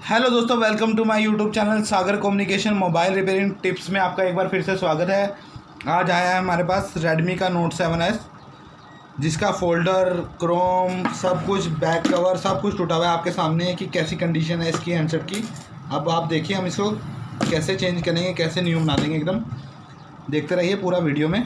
Hello दोस्तों, welcome to my YouTube channel Sagar communication mobile repairing tips में आपका एक बार फिर से स्वागत है। आज आया है हमारे पास रेडमी का नोट 7S, जिसका फोल्डर, क्रोम, सब कुछ, बैक कवर सब कुछ टूटा हुआ है। आपके सामने है कि कैसी कंडीशन है इसकी हैंडसेट की। अब आप देखिए हम इसको कैसे चेंज करेंगे, कैसे न्यू बना देंगे एकदम। देखते रहिए पूरा वीडियो में।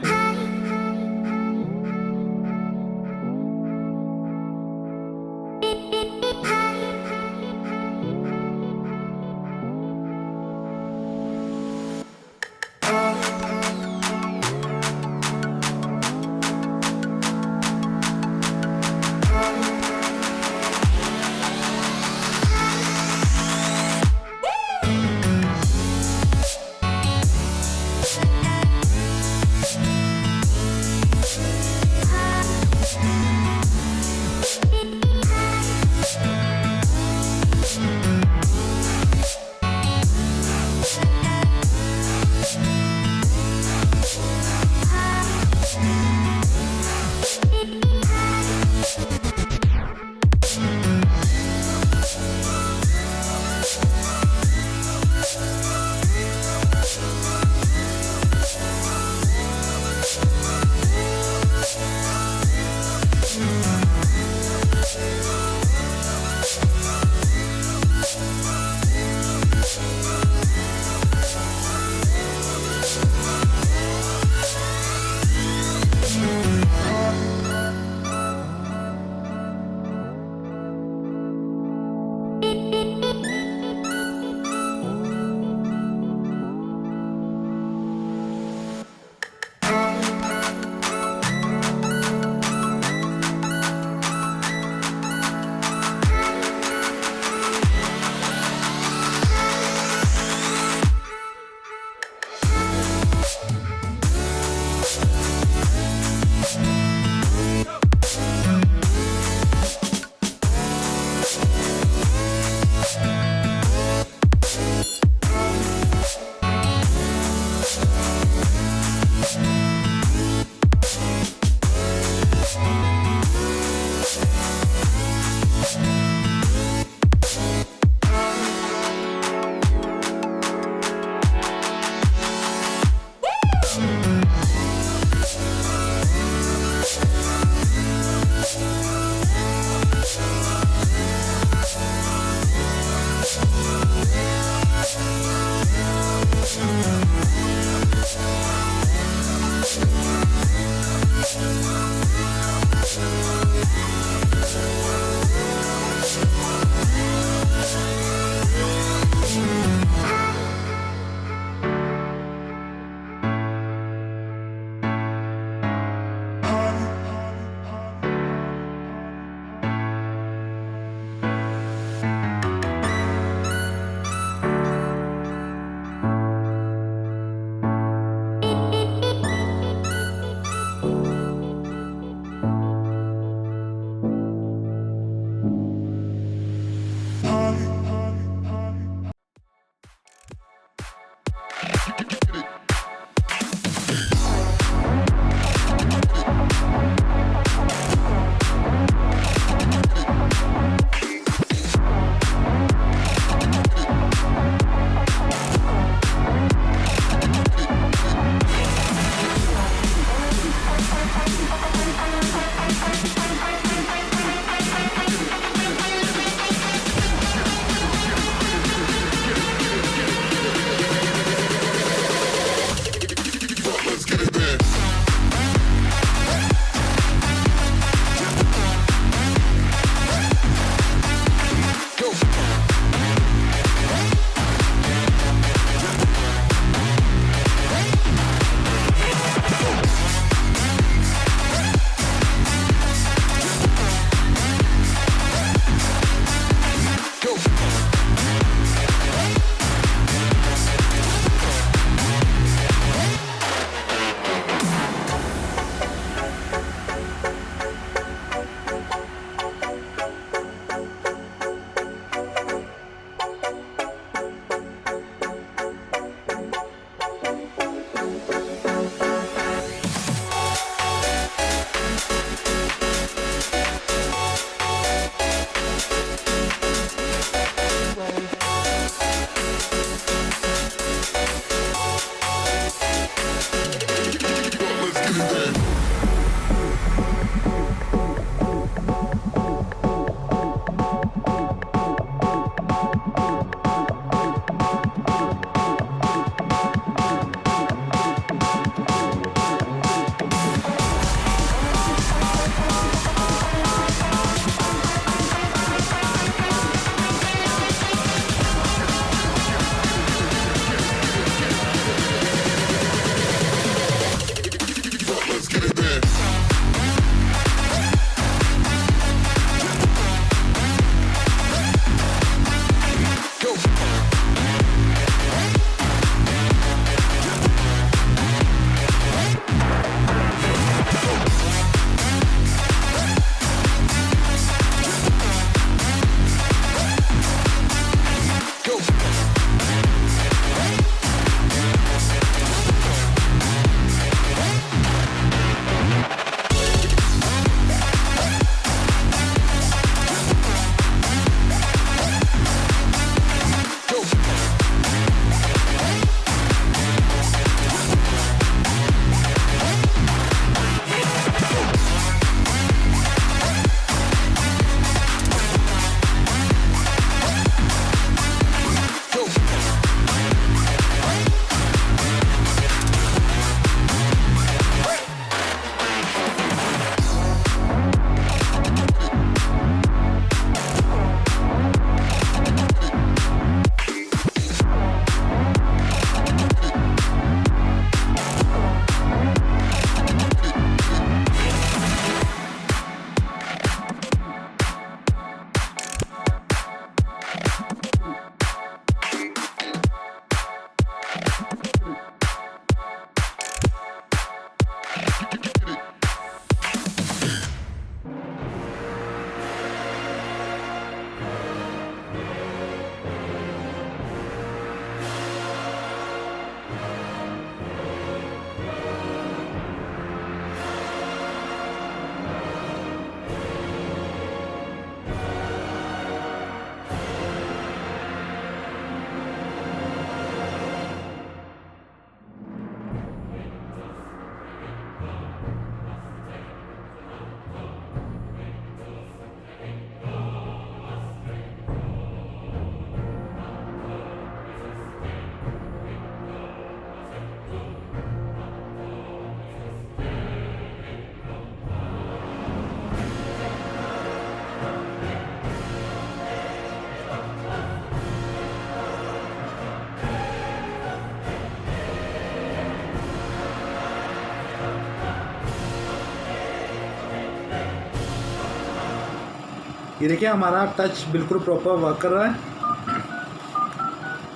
ये देखिए हमारा टच बिल्कुल प्रॉपर वर्क कर रहा है।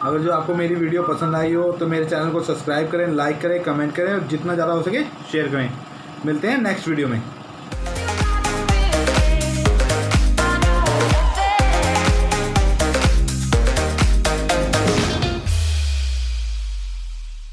अगर जो आपको मेरी वीडियो पसंद आई हो तो मेरे चैनल को सब्सक्राइब करें, लाइक करें, कमेंट करें और जितना ज़्यादा हो सके शेयर करें। मिलते हैं नेक्स्ट वीडियो में।